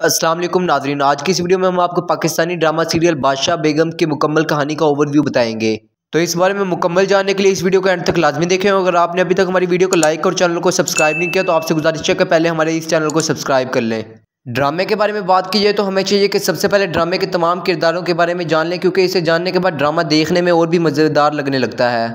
अस्सलाम वालेकुम नाज़रीन, आज की इस वीडियो में हम आपको पाकिस्तानी ड्रामा सीरियल बादशाह बेगम की मुकम्मल कहानी का ओवरव्यू बताएंगे। तो इस बारे में मुकम्मल जानने के लिए इस वीडियो को एंड तक लाजमी देखें। अगर आपने अभी तक हमारी वीडियो को लाइक और चैनल को सब्सक्राइब नहीं किया तो आपसे गुजारिश है कि पहले हमारे इस चैनल को सब्सक्राइब कर लें। ड्रामे के बारे में बात की जाए तो हमें चाहिए कि सबसे पहले ड्रामे के तमाम किरदारों के बारे में जान लें, क्योंकि इसे जानने के बाद ड्रामा देखने में और भी मज़ेदार लगने लगता है।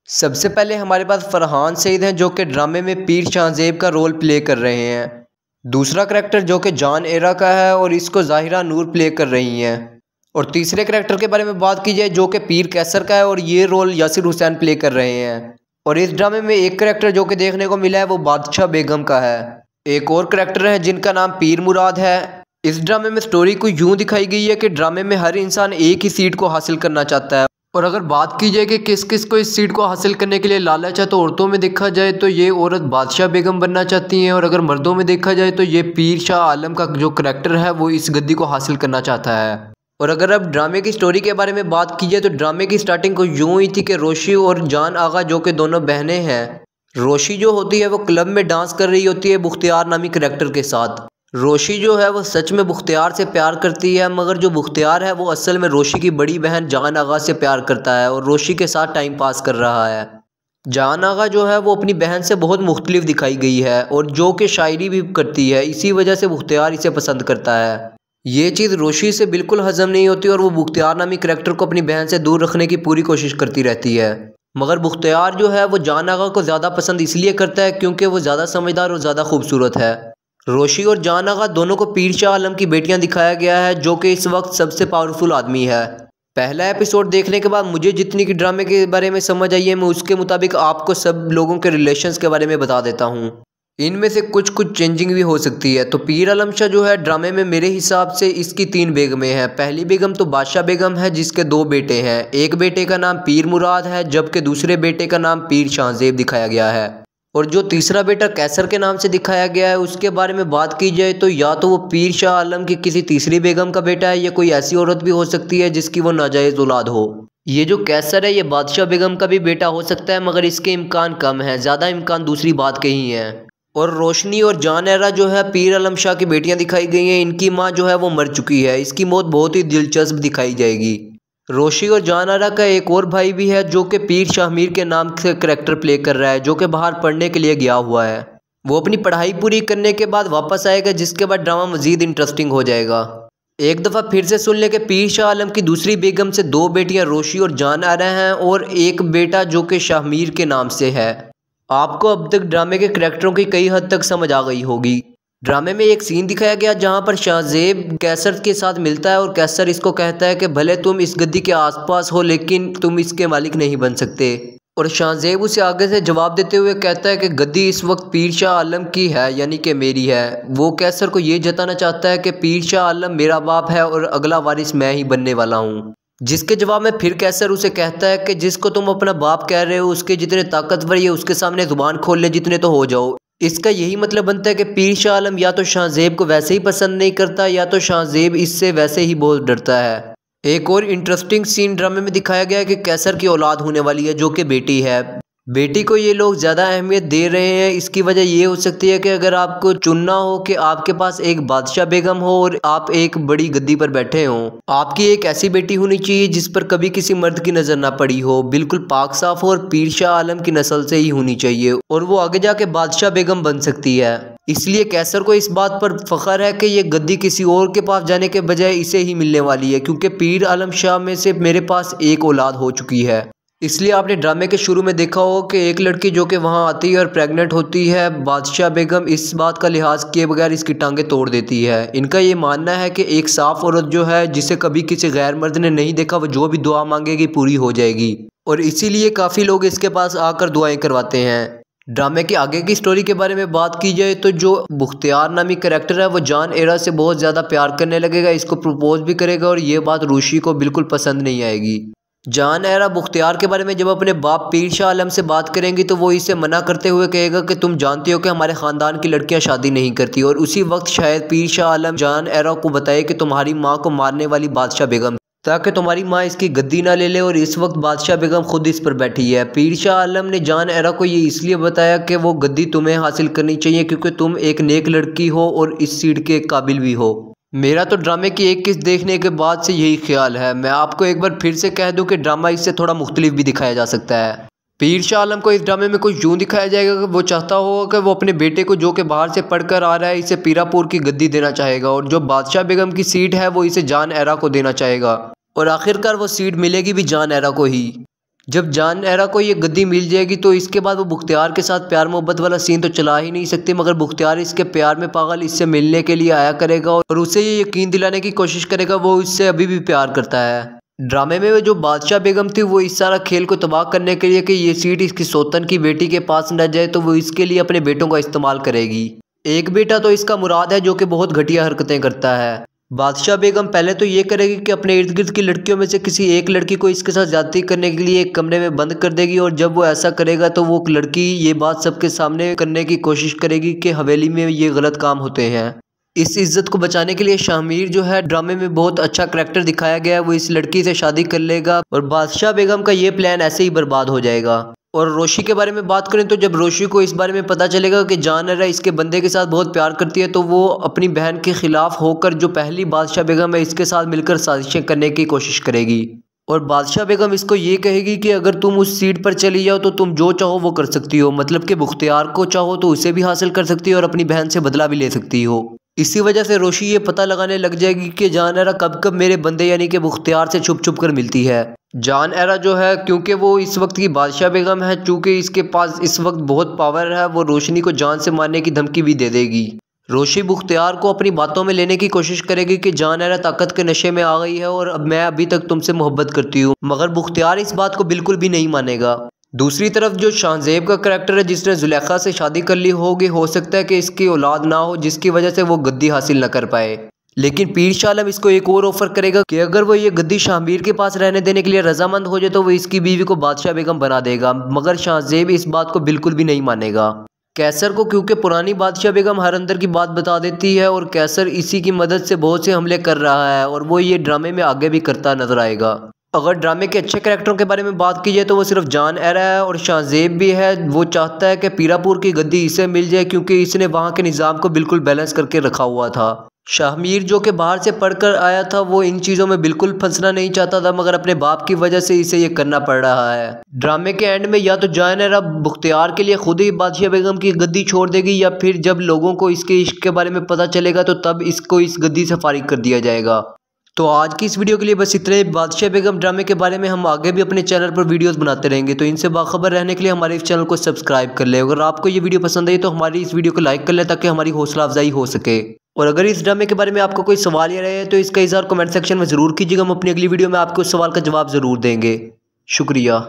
सबसे पहले हमारे पास फरहान सईद हैं, जो कि ड्रामे में पीर शाहज़ेब का रोल प्ले कर रहे हैं। दूसरा करैक्टर जो कि जान एरा का है और इसको ज़ाहिरा नूर प्ले कर रही हैं। और तीसरे करैक्टर के बारे में बात की जाए जो कि पीर कैसर का है और ये रोल यासिर हुसैन प्ले कर रहे हैं। और इस ड्रामे में एक करैक्टर जो कि देखने को मिला है वो बादशाह बेगम का है। एक और करैक्टर है जिनका नाम पीर मुराद है। इस ड्रामे में स्टोरी को यूँ दिखाई गई है कि ड्रामे में हर इंसान एक ही सीट को हासिल करना चाहता है। और अगर बात की जाए कि किस किस को इस सीट को हासिल करने के लिए लालच है, तो औरतों में देखा जाए तो ये औरत बादशाह बेगम बनना चाहती हैं, और अगर मर्दों में देखा जाए तो ये पीर शाह आलम का जो करैक्टर है वो इस गद्दी को हासिल करना चाहता है। और अगर अब ड्रामे की स्टोरी के बारे में बात की जाए तो ड्रामे की स्टार्टिंग को यूँ ही थी कि रोशी और जान आगा जो कि दोनों बहनें हैं। रोशी जो होती है वो क्लब में डांस कर रही होती है बुख्तियार नामी करैक्टर के साथ। रोशी जो है वो सच में बुख्तियार से प्यार करती है, मगर जो बुख्तियार है वो असल में रोशी की बड़ी बहन जान आगा से प्यार करता है और रोशी के साथ टाइम पास कर रहा है। जान आगा जो है वो अपनी बहन से बहुत मुख्तलिफ दिखाई गई है और जो कि शायरी भी करती है, इसी वजह से बुख्तियार इसे पसंद करता है। ये चीज़ रोशी से बिल्कुल हजम नहीं होती और वो बुख्तियार नामी करैक्टर को अपनी बहन से दूर रखने की पूरी कोशिश करती रहती है। मगर बुख्तियार जो है वो जान आगा को ज़्यादा पसंद इसलिए करता है क्योंकि वो ज़्यादा समझदार और ज़्यादा खूबसूरत है। रोशी और जान आगा दोनों को पीर शाह आलम की बेटियां दिखाया गया है, जो कि इस वक्त सबसे पावरफुल आदमी है। पहला एपिसोड देखने के बाद मुझे जितनी की ड्रामे के बारे में समझ आई है, मैं उसके मुताबिक आपको सब लोगों के रिलेशंस के बारे में बता देता हूँ। इनमें से कुछ चेंजिंग भी हो सकती है। तो पीर आलम शाह जो है ड्रामे में मेरे हिसाब से इसकी 3 बेगमें हैं। पहली बेगम तो बादशाह बेगम है जिसके 2 बेटे हैं। एक बेटे का नाम पीर मुराद है जबकि दूसरे बेटे का नाम पीर शाहज़ेब दिखाया गया है। और जो तीसरा बेटा कैसर के नाम से दिखाया गया है उसके बारे में बात की जाए तो या तो वो पीर शाह आलम की किसी तीसरी बेगम का बेटा है या कोई ऐसी औरत भी हो सकती है जिसकी वो नाजायज़ औलाद हो। ये जो कैसर है ये बादशाह बेगम का भी बेटा हो सकता है, मगर इसके इम्कान कम है, ज़्यादा इम्कान दूसरी बात के ही हैं। और रोशनी और जान एरा जो है पीर आलम शाह की बेटियां दिखाई गई हैं। इनकी माँ जो है वो मर चुकी है। इसकी मौत बहुत ही दिलचस्प दिखाई जाएगी। रोशी और जान आरा का एक और भाई भी है जो कि पीर शाहमीर के नाम से करैक्टर प्ले कर रहा है, जो कि बाहर पढ़ने के लिए गया हुआ है। वो अपनी पढ़ाई पूरी करने के बाद वापस आएगा, जिसके बाद ड्रामा मज़ीद इंटरेस्टिंग हो जाएगा। एक दफ़ा फिर से सुन ले कि पीर शाह आलम की दूसरी बेगम से 2 बेटियां रोशी और जान आरा हैं और एक बेटा जो कि शाहमीर के नाम से है। आपको अब तक ड्रामे के करैक्टरों की कई हद तक समझ आ गई होगी। ड्रामे में एक सीन दिखाया गया जहां पर शाहज़ेब कैसर के साथ मिलता है और कैसर इसको कहता है कि भले तुम इस गद्दी के आसपास हो लेकिन तुम इसके मालिक नहीं बन सकते। और शाहज़ेब उसे आगे से जवाब देते हुए कहता है कि गद्दी इस वक्त पीर शाह आलम की है, यानी कि मेरी है। वो कैसर को ये जताना चाहता है कि पीर शाह आलम मेरा बाप है और अगला वारिस मैं ही बनने वाला हूँ। जिसके जवाब में फिर कैसर उसे कहता है कि जिसको तुम अपना बाप कह रहे हो उसके जितने ताकतवर ये उसके सामने ज़ुबान खोल ले जितने तो हो जाओ। इसका यही मतलब बनता है कि पीर शाह आलम या तो शाहज़ेब को वैसे ही पसंद नहीं करता या तो शाहज़ेब इससे वैसे ही बहुत डरता है। एक और इंटरेस्टिंग सीन ड्रामे में दिखाया गया है कि कैसर की औलाद होने वाली है जो कि बेटी है। बेटी को ये लोग ज़्यादा अहमियत दे रहे हैं। इसकी वजह ये हो सकती है कि अगर आपको चुनना हो कि आपके पास एक बादशाह बेगम हो और आप एक बड़ी गद्दी पर बैठे हों, आपकी एक ऐसी बेटी होनी चाहिए जिस पर कभी किसी मर्द की नज़र ना पड़ी हो, बिल्कुल पाक साफ हो और पीर शाह आलम की नस्ल से ही होनी चाहिए और वो आगे जाके बादशाह बेगम बन सकती है। इसलिए कैसर को इस बात पर फख्र है कि ये गद्दी किसी और के पास जाने के बजाय इसे ही मिलने वाली है, क्योंकि पीर आलम शाह में से मेरे पास एक औलाद हो चुकी है। इसलिए आपने ड्रामे के शुरू में देखा हो कि एक लड़की जो कि वहाँ आती है और प्रेग्नेंट होती है, बादशाह बेगम इस बात का लिहाज किए बगैर इसकी टांगें तोड़ देती है। इनका ये मानना है कि एक साफ औरत जो है जिसे कभी किसी गैर मर्द ने नहीं देखा, वो जो भी दुआ मांगेगी पूरी हो जाएगी, और इसीलिए काफ़ी लोग इसके पास आकर दुआएं करवाते हैं। ड्रामे की आगे की स्टोरी के बारे में बात की जाए तो जो बुख्तियार नामी करैक्टर है वो जान एरा से बहुत ज़्यादा प्यार करने लगेगा, इसको प्रपोज भी करेगा और ये बात रोशी को बिल्कुल पसंद नहीं आएगी। जान एरा बुख्तियार के बारे में जब अपने बाप पीर शाह आलम से बात करेंगी तो वो इसे मना करते हुए कहेगा कि तुम जानते हो कि हमारे ख़ानदान की लड़कियां शादी नहीं करती, और उसी वक्त शायद पीर शाह आलम जान एरा को बताए कि तुम्हारी माँ को मारने वाली बादशाह बेगम, ताकि तुम्हारी माँ इसकी गद्दी ना ले ले, और इस वक्त बादशाह बेगम खुद इस पर बैठी है। पीर शाह आलम ने जान एरा को ये इसलिए बताया कि वो गद्दी तुम्हें हासिल करनी चाहिए क्योंकि तुम एक नेक लड़की हो और इस सीट के काबिल भी हो। मेरा तो ड्रामे की एक किस्त देखने के बाद से यही ख्याल है। मैं आपको एक बार फिर से कह दूं कि ड्रामा इससे थोड़ा मुख्तलिफ भी दिखाया जा सकता है। पीर शाह आलम को इस ड्रामे में कुछ यूँ दिखाया जाएगा कि वो चाहता होगा कि वो अपने बेटे को, जो कि बाहर से पढ़कर आ रहा है, इसे पीरापुर की गद्दी देना चाहेगा और जो बादशाह बेगम की सीट है वो इसे जान एरा को देना चाहेगा और आखिरकार वो सीट मिलेगी भी जान एरा को ही। जब जान एरा को ये गद्दी मिल जाएगी तो इसके बाद वो बुख्तियार के साथ प्यार मोहब्बत वाला सीन तो चला ही नहीं सकती, मगर बुख्तियार इसके प्यार में पागल इससे मिलने के लिए आया करेगा और उसे ये यकीन दिलाने की कोशिश करेगा वो इससे अभी भी प्यार करता है। ड्रामे में जो बादशाह बेगम थी वो इस सारा खेल को तबाह करने के लिए कि ये सीट इसकी सोतन की बेटी के पास न जाए तो वो इसके लिए अपने बेटों का इस्तेमाल करेगी। एक बेटा तो इसका मुराद है जो कि बहुत घटिया हरकतें करता है। बादशाह बेगम पहले तो ये करेगी कि अपने इर्द गिर्द की लड़कियों में से किसी एक लड़की को इसके साथ ज्यादती करने के लिए एक कमरे में बंद कर देगी और जब वो ऐसा करेगा तो वो लड़की ये बात सबके सामने करने की कोशिश करेगी कि हवेली में ये गलत काम होते हैं। इस इज्जत को बचाने के लिए शाहमीर जो है ड्रामे में बहुत अच्छा करैक्टर दिखाया गया है, वो इस लड़की से शादी कर लेगा और बादशाह बेगम का ये प्लान ऐसे ही बर्बाद हो जाएगा। और रोशी के बारे में बात करें तो जब रोशी को इस बारे में पता चलेगा कि जान एरा इसके बंदे के साथ बहुत प्यार करती है तो वो अपनी बहन के खिलाफ होकर जो पहली बादशाह बेगम है इसके साथ मिलकर साजिशें करने की कोशिश करेगी और बादशाह बेगम इसको ये कहेगी कि अगर तुम उस सीट पर चली जाओ तो तुम जो चाहो वो कर सकती हो, मतलब कि बुख्तियार को चाहो तो उसे भी हासिल कर सकती हो और अपनी बहन से बदला भी ले सकती हो। इसी वजह से रोशी ये पता लगाने लग जाएगी कि जान एरा कब कब मेरे बंदे यानी कि बुख्तियार से छुप छुप कर मिलती है। जान एरा जो है क्योंकि वो इस वक्त की बादशाह बेगम है, चूँकि इसके पास इस वक्त बहुत पावर है, वो रोशनी को जान से मारने की धमकी भी दे देगी। रोशी बुख्तियार को अपनी बातों में लेने की कोशिश करेगी कि जान एरा ताकत के नशे में आ गई है और अब मैं अभी तक तुमसे मोहब्बत करती हूँ, मगर बुख्तियार इस बात को बिल्कुल भी नहीं मानेगा। दूसरी तरफ जो शाहजेब का करैक्टर है जिसने जुलेखा से शादी कर ली होगी, हो सकता है कि इसकी औलाद ना हो जिसकी वजह से वो गद्दी हासिल न कर पाए, लेकिन पीर शाह आलम इसको एक और ऑफर करेगा कि अगर वो ये गद्दी शाहमीर के पास रहने देने के लिए रजामंद हो जाए तो वो इसकी बीवी को बादशाह बेगम बना देगा, मगर शाहजेब इस बात को बिल्कुल भी नहीं मानेगा। कैसर को क्योंकि पुरानी बादशाह बेगम हर अंदर की बात बता देती है और कैसर इसी की मदद से बहुत से हमले कर रहा है और वो ये ड्रामे में आगे भी करता नजर आएगा। अगर ड्रामे के अच्छे करैक्टरों के बारे में बात की जाए तो वो सिर्फ जान एरा है और शाहजेब भी है। वो चाहता है कि पीरापुर की गद्दी इसे मिल जाए क्योंकि इसने वहाँ के निज़ाम को बिल्कुल बैलेंस करके रखा हुआ था। शाहमीर जो कि बाहर से पढ़कर आया था वो इन चीज़ों में बिल्कुल फंसना नहीं चाहता था, मगर अपने बाप की वजह से इसे ये करना पड़ रहा है। ड्रामे के एंड में या तो जान एरा बुख्तियार के लिए खुद ही बादशाह बेगम की गद्दी छोड़ देगी या फिर जब लोगों को इसके इश्क के बारे में पता चलेगा तो तब इसको इस गद्दी से फारिग कर दिया जाएगा। तो आज की इस वीडियो के लिए बस इतने। बादशाह बेगम ड्रामे के बारे में हम आगे भी अपने चैनल पर वीडियोस बनाते रहेंगे, तो इनसे बाखबर रहने के लिए हमारे इस चैनल को सब्सक्राइब कर लें। अगर आपको ये वीडियो पसंद आई तो हमारी इस वीडियो को लाइक कर लें ताकि हमारी हौसला अफजाई हो सके। और अगर इस ड्रामे के बारे में आपको कोई सवाल या रहे तो इसका इज़हार कमेंट सेक्शन में ज़रूर कीजिएगा। हम अपनी अगली वीडियो में आपको उस सवाल का जवाब ज़रूर देंगे। शुक्रिया।